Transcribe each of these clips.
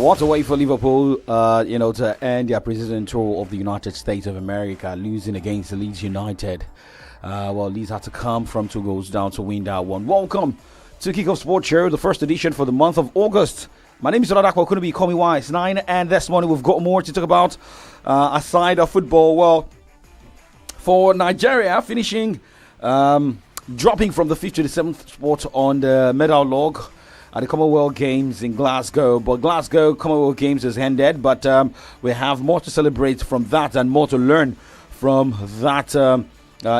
What a way for Liverpool, to end their preseason tour of the United States of America, losing against Leeds United. Leeds had to come from 2 goals down to win that one. Welcome to Kickoff Sports Show, the first edition for the month of August. My name is Radakwa Kunubi, call me Wise9, and this morning we've got more to talk about aside of football. Well, for Nigeria, finishing, dropping from the 5th to the 7th spot on the medal log at the Commonwealth Games in Glasgow. But Glasgow Commonwealth Games has ended, but we have more to celebrate from that and more to learn from that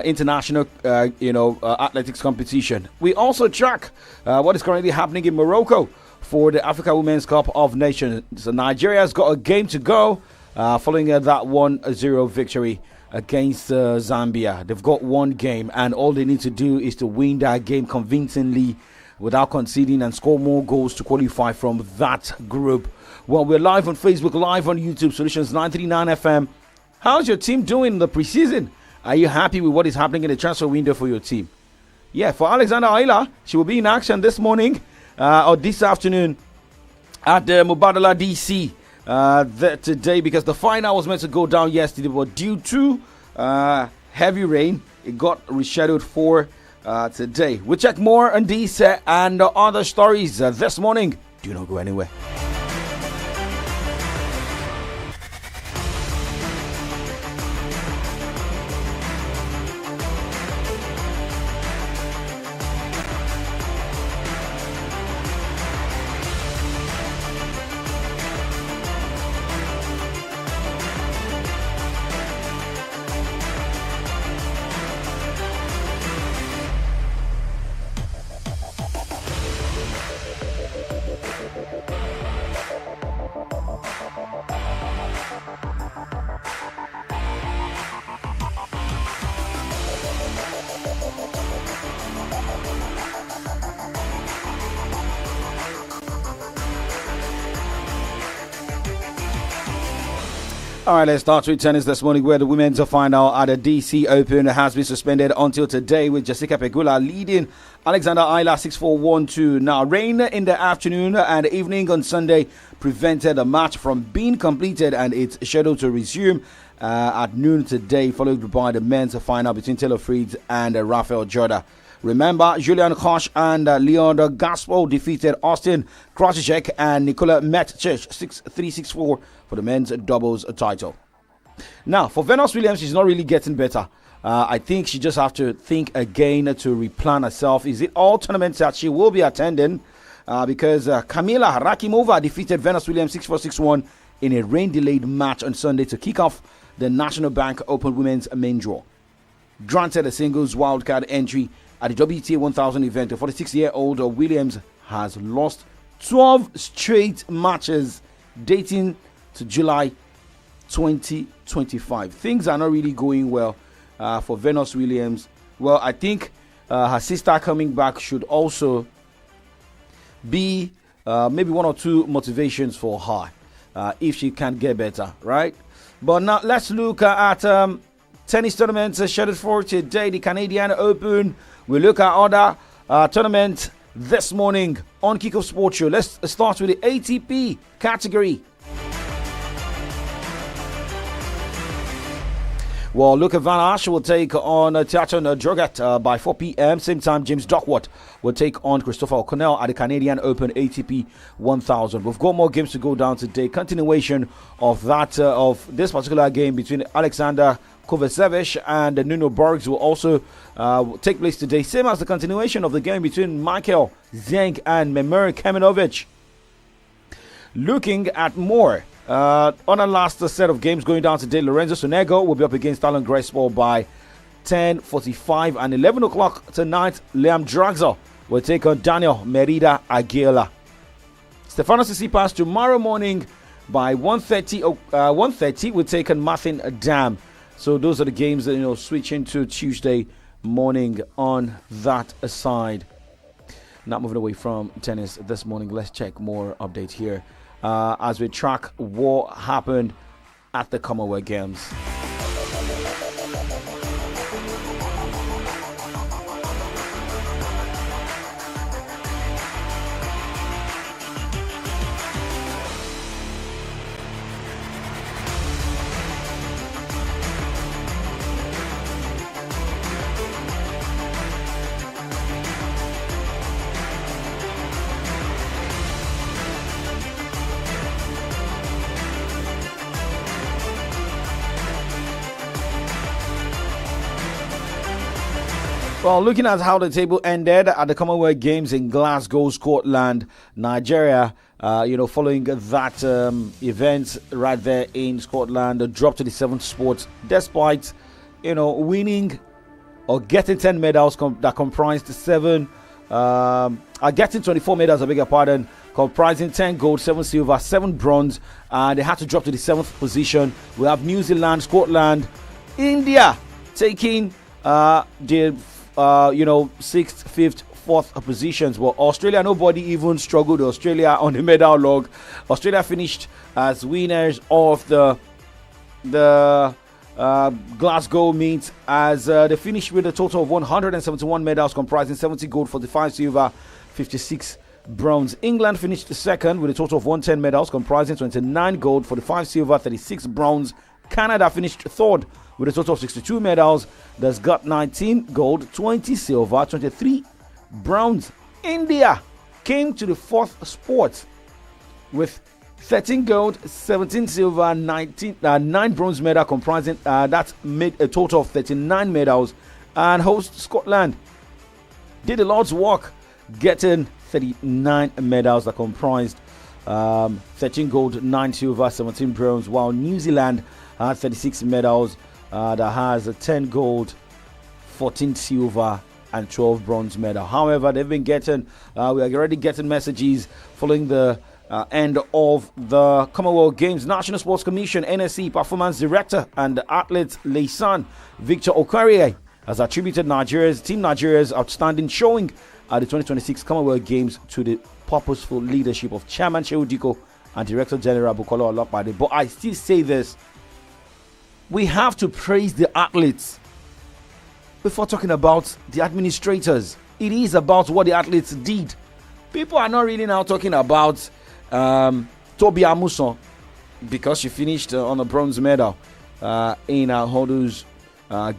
international, athletics competition. We also track what is currently happening in Morocco for the Africa Women's Cup of Nations. So Nigeria's got a game to go following that 1-0 victory against Zambia. They've got one game, and all they need to do is to win that game convincingly without conceding and score more goals to qualify from that group. Well, we're live on Facebook, live on YouTube, Solutions 939 FM. How's your team doing in the preseason? Are you happy with what is happening in the transfer window for your team? Yeah, for Alexander Ayla, she will be in action this morning or this afternoon at the Mubadala DC today, because the final was meant to go down yesterday, but due to heavy rain, it got rescheduled for today. We'll check more on these and other stories this morning. Do not go anywhere. All right, let's start with tennis this morning, where the women's final at the DC Open has been suspended until today, with Jessica Pegula leading Alexander Ayla 6-4, 1-2. Now, rain in the afternoon and evening on Sunday prevented the match from being completed, and it's scheduled to resume at noon today, followed by the men's final between Taylor Fritz and Rafael Jorda. Remember, Julian Koch and Leon Gaspar defeated Austin Krajicek and Nikola Metchich 6-3, 6-4 for the men's doubles title. Now, for Venus Williams, she's not really getting better. I think she just have to think again to replan herself. Is it all tournaments that she will be attending? Because Kamila Rakimova defeated Venus Williams 6-4, 6-1 in a rain-delayed match on Sunday to kick off the National Bank Open Women's main draw. Granted a singles wildcard entry at the WTA 1000 event, the 46-year-old Williams has lost 12 straight matches dating to July 2025. Things are not really going well for Venus Williams. Well, I think her sister coming back should also be maybe one or two motivations for her if she can get better, right? But now let's look at tennis tournaments scheduled for today. The Canadian Open. We look at other tournaments this morning on Kickoff Sports Show. Let's start with the ATP category. Well, Luca Van Asch will take on Theaton Drogat by 4 p.m. Same time, James Duckworth will take on Christopher O'Connell at the Canadian Open ATP 1000. We've got more games to go down today. Continuation of that of this particular game between Alexander Kovacevic and Nuno Borges will also take place today. Same as the continuation of the game between Michael Zeng and Memir Kemenovic. Looking at more. On the last set of games going down today, Lorenzo Sonego will be up against Alan Gracewell by 10:45, and 11 o'clock tonight, Liam Draxler will take on Daniel Merida Aguila. Stefanos Tsitsipas tomorrow morning by 1:30 will take on Martin Dam. So those are the games that switch into Tuesday morning on that side. Not moving away from tennis this morning, let's check more updates here as we track what happened at the Commonwealth Games. Well, looking at how the table ended at the Commonwealth Games in Glasgow, Scotland, Nigeria, following that event right there in Scotland, dropped to the 7th spot despite, winning or getting 10 medals that comprised getting 24 medals, I beg your pardon, comprising 10 gold, 7 silver, 7 bronze, and they had to drop to the 7th position. We have New Zealand, Scotland, India taking the 6th, 5th, 4th positions. Well, Australia, nobody even struggled. Australia on the medal log. Australia finished as winners of the Glasgow meet as they finished with a total of 171 medals comprising 70 gold, 45 silver, 56 bronze. England finished second with a total of 110 medals comprising 29 gold, 45 silver, 36 bronze. Canada finished third with a total of 62 medals. That's got 19 gold, 20 silver, 23 bronze. India came to the 4th spot with 13 gold, 17 silver, 9 bronze medal comprising that made a total of 39 medals. And host Scotland did the Lord's work, getting 39 medals that comprised 13 gold, 9 silver, 17 bronze, while New Zealand had 36 medals that has 10 gold, 14 silver, and 12 bronze medal. However, they've been getting, we are already getting messages following the end of the Commonwealth Games. National Sports Commission, NSC Performance Director and athlete Leisan Victor Okorie has attributed Team Nigeria's outstanding showing at the 2026 Commonwealth Games to the purposeful leadership of Chairman Shehu Diko and Director General Bukola Olopade. But I still say this, we have to praise the athletes before talking about the administrators. It is about what the athletes did. People are not really now talking about Toby Amuson because she finished on a bronze medal in a hurdles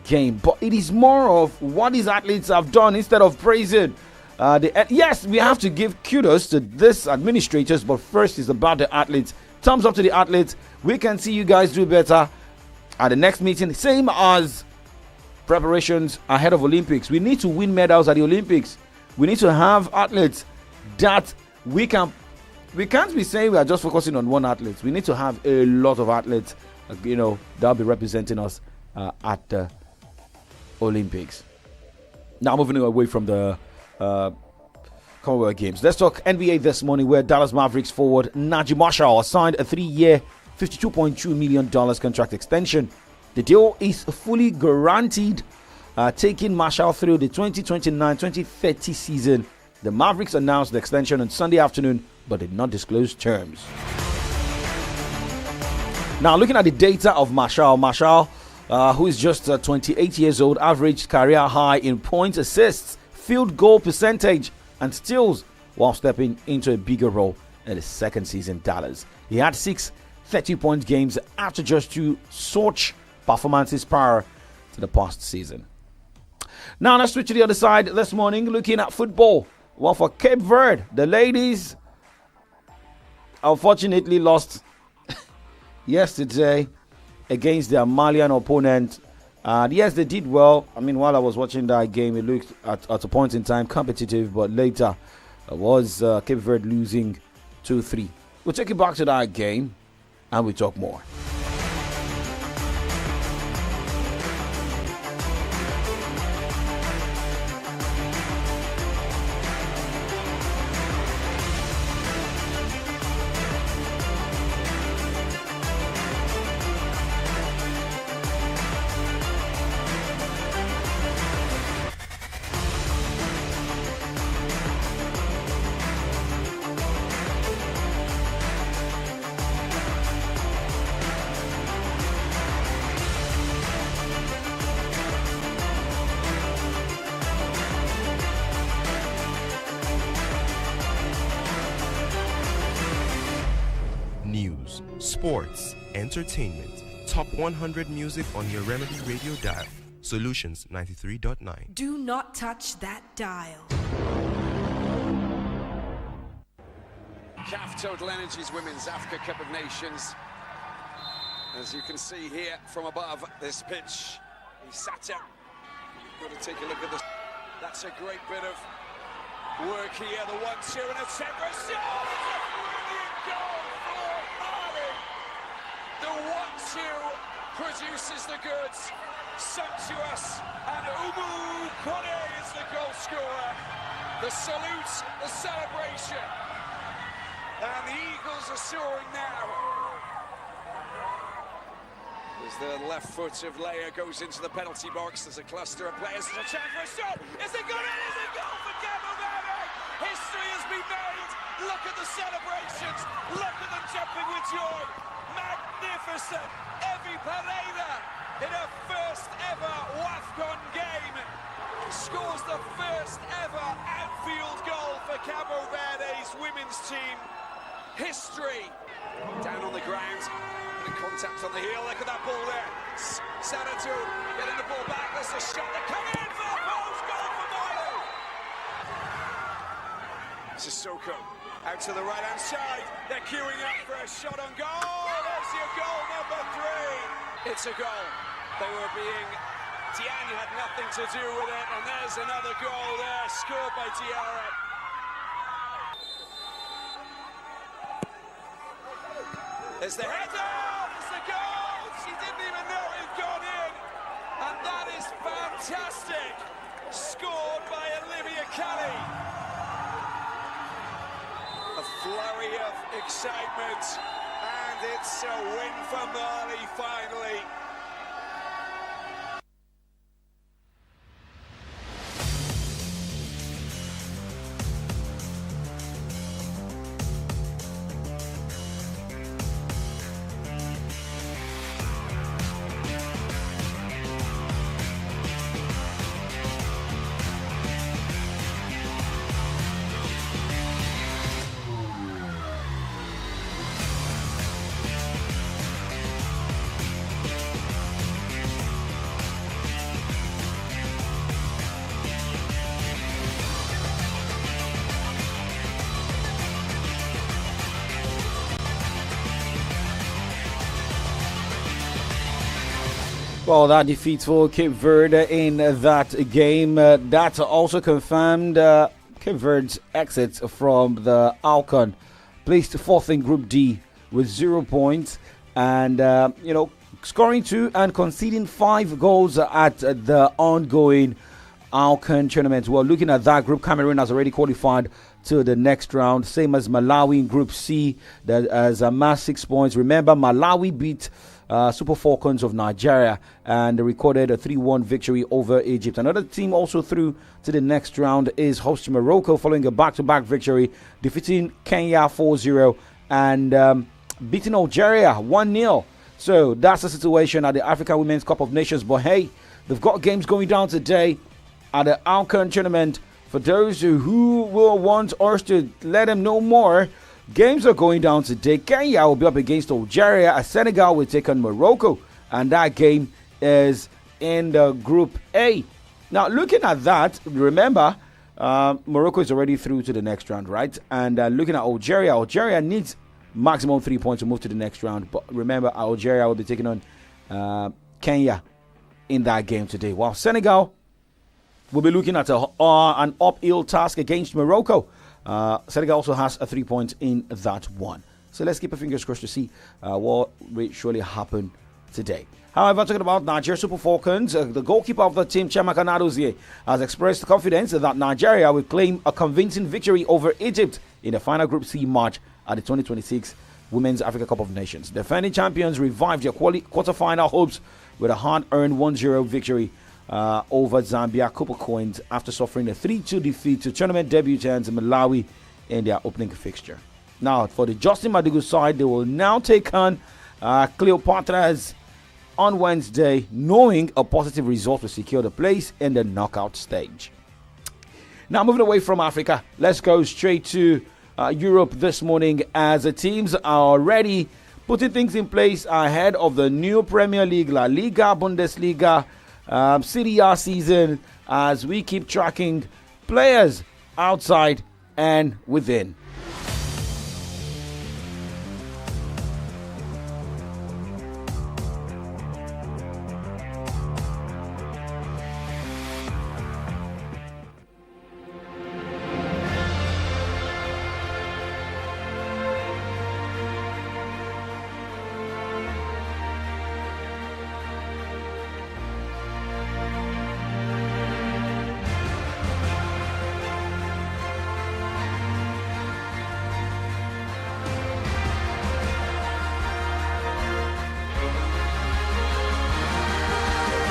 game. But it is more of what these athletes have done instead of praising. Yes, we have to give kudos to this administrators, but first is about the athletes. Thumbs up to the athletes. We can see you guys do better at the next meeting. Same as preparations ahead of Olympics. We need to win medals at the Olympics. We need to have athletes that we can't be saying we are just focusing on one athlete. We need to have a lot of athletes, that'll be representing us at the Olympics. Now moving away from the Commonwealth Games, let's talk NBA this morning, where Dallas Mavericks forward Najee Marshall signed a 3-year, $52.2 million contract extension. The deal is fully guaranteed, taking Marshall through the 2029-2030 season. The Mavericks announced the extension on Sunday afternoon, but did not disclose terms. Now, looking at the data of Marshall, who is just 28 years old, averaged career high in points, assists, field goal percentage, and steals while stepping into a bigger role in his second season in Dallas. He had 6 30-point games after just 2 such performances prior to the past season. Now, let's switch to the other side this morning, looking at football. Well, for Cape Verde, the ladies unfortunately lost yesterday against their Malian opponent. Yes, they did well. I mean, while I was watching that game, it looked at a point in time competitive, but later it was Cape Verde losing 2-3. We'll take it back to that game and we'll talk more. Sports, entertainment, top 100 music on your Remedy Radio dial. Solutions 93.9. Do not touch that dial. CAF Total Energies Women's Africa Cup of Nations. As you can see here from above this pitch, Isata. Got to take a look at this. That's a great bit of work here. The 1-2 and a temper shot. Brilliant goal for Mali. The 1-2 produces the goods. Sumptuous, and Umu Kone is the goal scorer. The salute, the celebration, and the Eagles are soaring now. As the left foot of Leia goes into the penalty box, there's a cluster of players. There's a chance for a shot. Is it good? It is a goal for Cabo Verde. History has been made. Look at the celebrations. Look at them jumping with joy. Magnificent. Evie Pereira in her first ever WAFCON game scores the first ever outfield goal for Cabo Verde's women's team. History. Down on the ground. Contact on the heel, look at that ball there. Sanatu getting the ball back, there's a shot, they're coming in for the post, goal for Milo. Sissoko out to the right hand side, they're queuing up for a shot on goal. There's your goal number 3. It's a goal. They were being, Diagne had nothing to do with it, and there's another goal there, scored by Diarra. There's the header! She didn't even know it had gone in, and that is fantastic. Scored by Olivia Kelly. A flurry of excitement, and it's a win for Mali finally. Well, that defeat for Cape Verde in that game, that also confirmed Cape Verde's exit from the ALCON, placed fourth in Group D with 0 points, and scoring 2 and conceding 5 goals at the ongoing ALCON tournament. Well, looking at that group, Cameroon has already qualified to the next round, same as Malawi in Group C, that has amassed 6 points. Remember, Malawi beat Super Falcons of Nigeria and recorded a 3-1 victory over Egypt. Another team also through to the next round is host Morocco, following a back-to-back victory, defeating Kenya 4-0 and beating Algeria 1-0. So that's the situation at the Africa Women's Cup of Nations. But hey, they've got games going down today at the ALCON tournament. For those who will want us to let them know more, games are going down today. Kenya will be up against Algeria, as Senegal will take on Morocco, and that game is in the Group A. Now, looking at that, remember, Morocco is already through to the next round, right? And looking at Algeria needs maximum 3 points to move to the next round. But remember, Algeria will be taking on Kenya in that game today, while Senegal will be looking at an uphill task against Morocco. Senegal also has a 3 points in that one. So let's keep our fingers crossed to see what will surely happen today. However, talking about Nigeria Super Falcons, the goalkeeper of the team, Chiamaka Nadozie, has expressed confidence that Nigeria will claim a convincing victory over Egypt in the final Group C match at the 2026 Women's Africa Cup of Nations. Defending champions revived their quarterfinal hopes with a hard-earned 1-0 victory over Zambia Copper Coins after suffering a 3-2 defeat to tournament debutants Malawi in their opening fixture. Now, for the Justin Madugu side, they will now take on Cleopatra's on Wednesday, knowing a positive result will secure the place in the knockout stage. Now, moving away from Africa, let's go straight to Europe this morning, as the teams are already putting things in place ahead of the new Premier League, La Liga, Bundesliga, Serie A season, as we keep tracking players outside and within.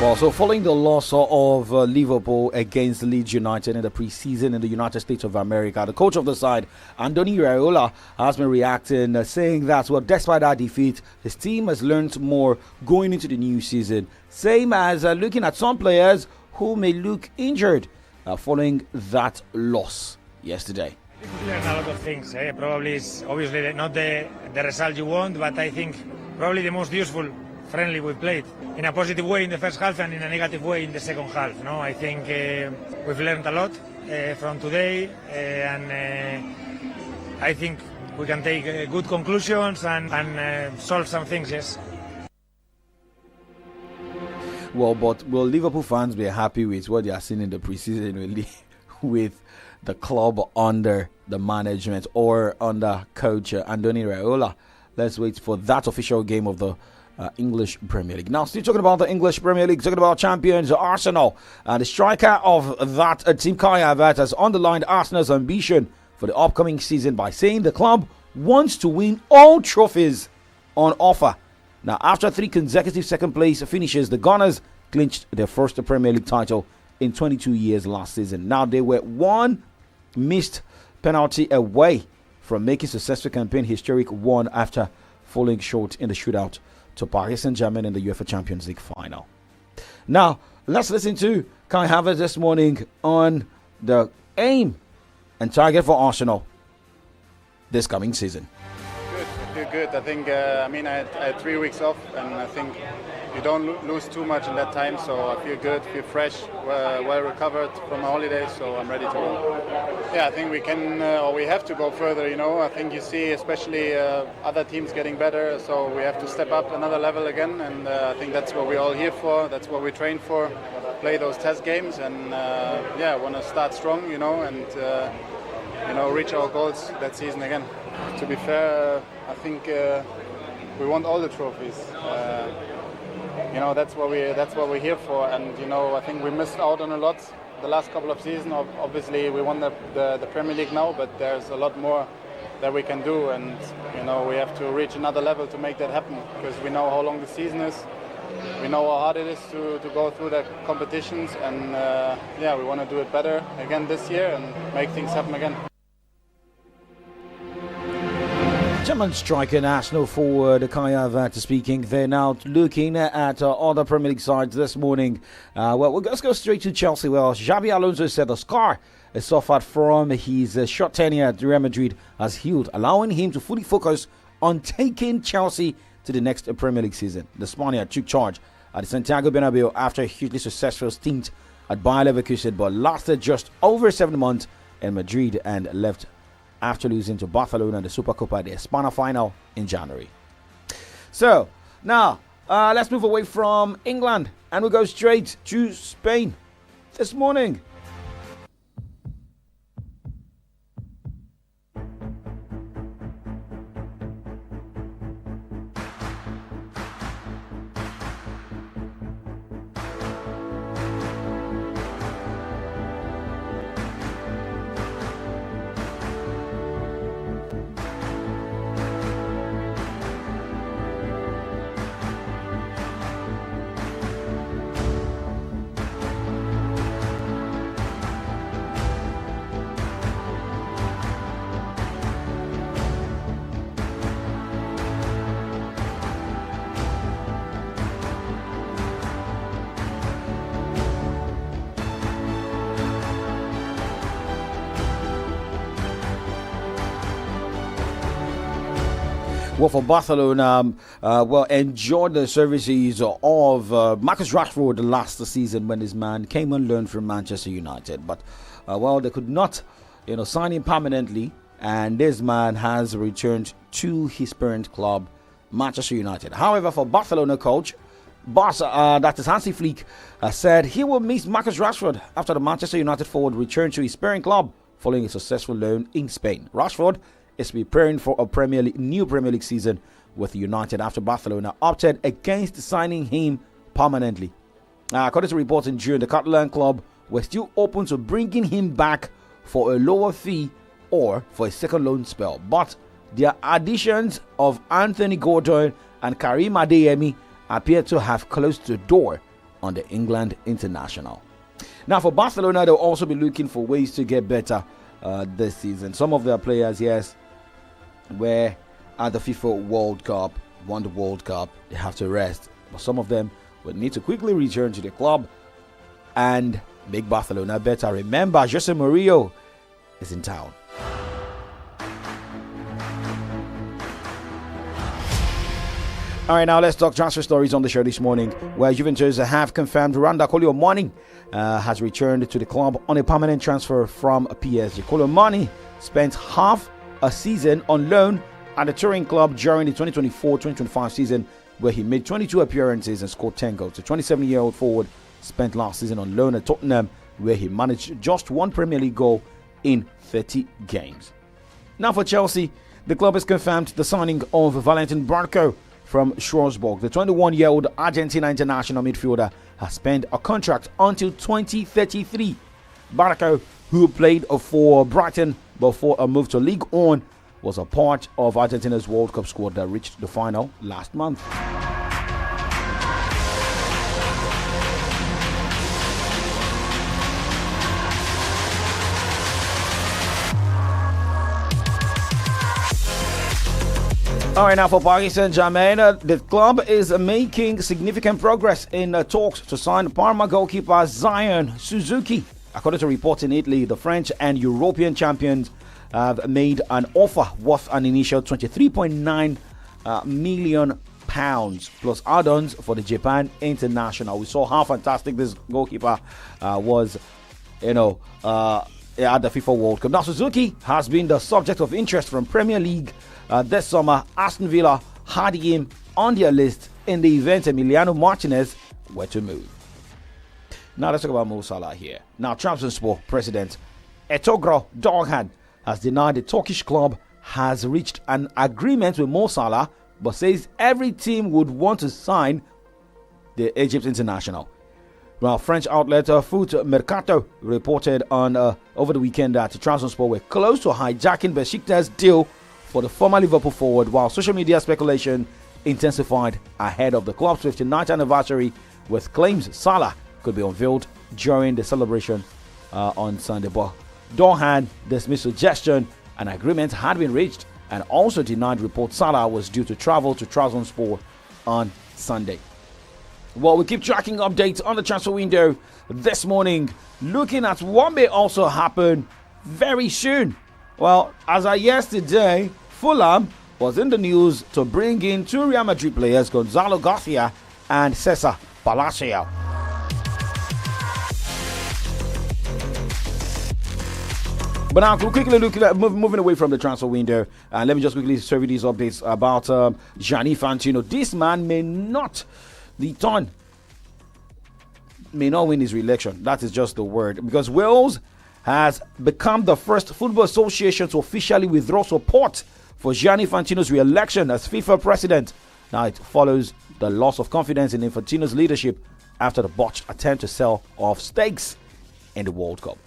Well, so following the loss of Liverpool against Leeds United in the preseason in the United States of America, the coach of the side, Andoni Raiola, has been reacting, saying that, well, despite that defeat, his team has learned more going into the new season. Same as looking at some players who may look injured following that loss yesterday. You learn a lot of things. Probably it's obviously not the result you want, but I think probably the most useful friendly we played in a positive way in the first half and in a negative way in the second half. No, I think we've learned a lot from today, and I think we can take good conclusions and solve some things. Yes. Well, but will Liverpool fans be happy with what they are seeing in the preseason really with the club under the management or under coach Andoni Raiola? Let's wait for that official game of the English Premier League. Now, still talking about the English Premier League, talking about champions Arsenal. The striker of that team, Kai Havertz, has underlined Arsenal's ambition for the upcoming season by saying the club wants to win all trophies on offer. Now, after 3 consecutive second place finishes, the Gunners clinched their first Premier League title in 22 years last season. Now, they were one missed penalty away from making successful campaign historic one after falling short in the shootout to Paris Saint-Germain in the UEFA Champions League final. Now, let's listen to Kai Havertz this morning on the aim and target for Arsenal this coming season. Good, I feel good. I think, I had 3 weeks off, and I think you don't lose too much in that time, so I feel good, feel fresh, well recovered from my holidays, so I'm ready to go. Yeah, I think we can, or we have to go further, I think you see especially other teams getting better, so we have to step up another level again, and I think that's what we're all here for, that's what we train for, play those test games, and I want to start strong, and reach our goals that season again. To be fair, I think we want all the trophies. That's what we're here for, and I think we missed out on a lot the last couple of seasons. Obviously, we won the Premier League now, but there's a lot more that we can do, and we have to reach another level to make that happen, because we know how long the season is, we know how hard it is to go through the competitions, and we want to do it better again this year and make things happen again. German striker and Arsenal forward Kai Havertz speaking. They're now looking at other Premier League sides this morning. Let's go straight to Chelsea. Well, Xabi Alonso said the scar he suffered from his short tenure at Real Madrid has healed, allowing him to fully focus on taking Chelsea to the next Premier League season. The Spaniard took charge at the Santiago Bernabeu after a hugely successful stint at Bayer Leverkusen, but lasted just over 7 months in Madrid and left after losing to Barcelona in the Supercopa de España final in January. So, now, let's move away from England and we'll go straight to Spain this morning. Well, for Barcelona, enjoyed the services of Marcus Rashford last season when his man came on loan from Manchester United. But, they could not, sign him permanently. And this man has returned to his parent club, Manchester United. However, for Barcelona coach, that is Hansi Flick, said he will miss Marcus Rashford after the Manchester United forward returned to his parent club following a successful loan in Spain. Rashford is preparing for a new Premier League season with United after Barcelona opted against signing him permanently. According to reports in June, the Catalan club were still open to bringing him back for a lower fee or for a second loan spell, but their additions of Anthony Gordon and Karim Adeyemi appear to have closed the door on the England international. Now, for Barcelona, they'll also be looking for ways to get better this season. Some of their players, yes, were at the FIFA World Cup, won the World Cup, they have to rest. But some of them will need to quickly return to the club and make Barcelona better. Remember, Jose Mourinho is in town. All right, now let's talk transfer stories on the show this morning, where Juventus have confirmed Randa Kolo has returned to the club on a permanent transfer from PSG. Kolo spent half a season on loan at the touring club during the 2024-2025 season, where he made 22 appearances and scored 10 goals. The 27-year-old forward spent last season on loan at Tottenham, where he managed just one Premier League goal in 30 games. Now for Chelsea, the club has confirmed the signing of Valentin Barco from Strasbourg. The 21-year-old Argentina international midfielder has spent a contract until 2033. Barco, who played for Brighton before a move to League One, was a part of Argentina's World Cup squad that reached the final last month. All right, now for Paris Saint-Germain, the club is making significant progress in talks to sign Parma goalkeeper Zion Suzuki. According to reports in Italy, the French and European champions have made an offer worth an initial £23.9 million plus add-ons for the Japan international. We saw how fantastic this goalkeeper was, at the FIFA World Cup. Now, Suzuki has been the subject of interest from Premier League this summer. Aston Villa had him on their list in the event Emiliano Martinez were to move. Now let's talk about Mo Salah here. Now, Trabzonspor president Etogro Dorhan has denied the Turkish club has reached an agreement with Mo Salah, but says every team would want to sign the Egypt international. Well, French outlet Foot Mercato reported on over the weekend that Trabzonspor were close to hijacking Besiktas' deal for the former Liverpool forward, while social media speculation intensified ahead of the club's 59th anniversary, with claims Salah could be unveiled during the celebration on Sunday. But Dorhan dismissed suggestion an agreement had been reached and also denied reports Salah was due to travel to Trabzonspor on Sunday. Well, we keep tracking updates on the transfer window this morning, looking at what may also happen very soon. Well, as of yesterday, Fulham was in the news to bring in two Real Madrid players, Gonzalo Garcia and Cesar Palacio. But now, quickly looking at moving away from the transfer window, let me just quickly show you these updates about Gianni Infantino. This man may not win his re-election. That is just the word, because Wales has become the first football association to officially withdraw support for Gianni Infantino's re-election as FIFA president. Now, it follows the loss of confidence in Infantino's leadership after the botched attempt to sell off stakes in the World Cup.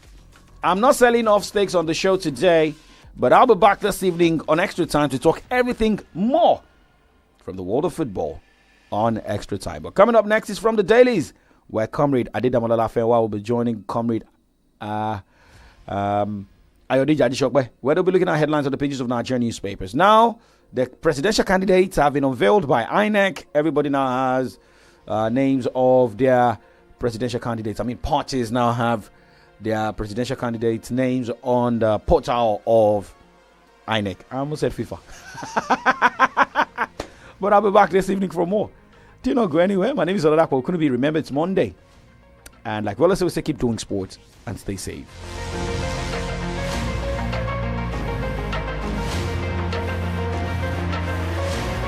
I'm not selling off stakes on the show today, but I'll be back this evening on Extra Time to talk everything more from the world of football on Extra Time. But coming up next is from the dailies, where Comrade Adedamola Lafenwa will be joining Comrade Ayodeji Adishokwe, where they'll be looking at headlines on the pages of Nigerian newspapers. Now, the presidential candidates have been unveiled by INEC. Everybody now has names of their presidential candidates. Parties now have their presidential candidates' names on the portal of INEC. I almost said FIFA. But I'll be back this evening for more. Do not go anywhere. My name is Oladapo. Couldn't be remembered. It's Monday. And like well, let's say, keep doing sports and stay safe.